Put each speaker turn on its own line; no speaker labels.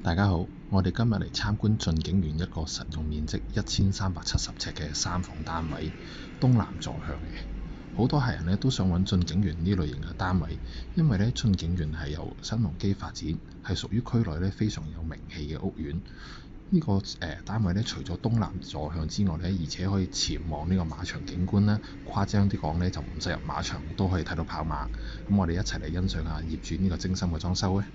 大家好，我哋今日嚟參觀駿景園一個實用面積1370尺嘅3房單位，東南坐向嘅。好多客人都想揾駿景園呢類型嘅單位，因為駿景園係由新鴻基發展，係屬於區內非常有名氣嘅屋苑。呢個單位除咗東南坐向之外而且可以前往呢個馬場景觀啦。誇張啲講就唔使入馬場都可以睇到跑馬。咁我哋一齊嚟欣賞下業主呢個精心嘅裝修咧。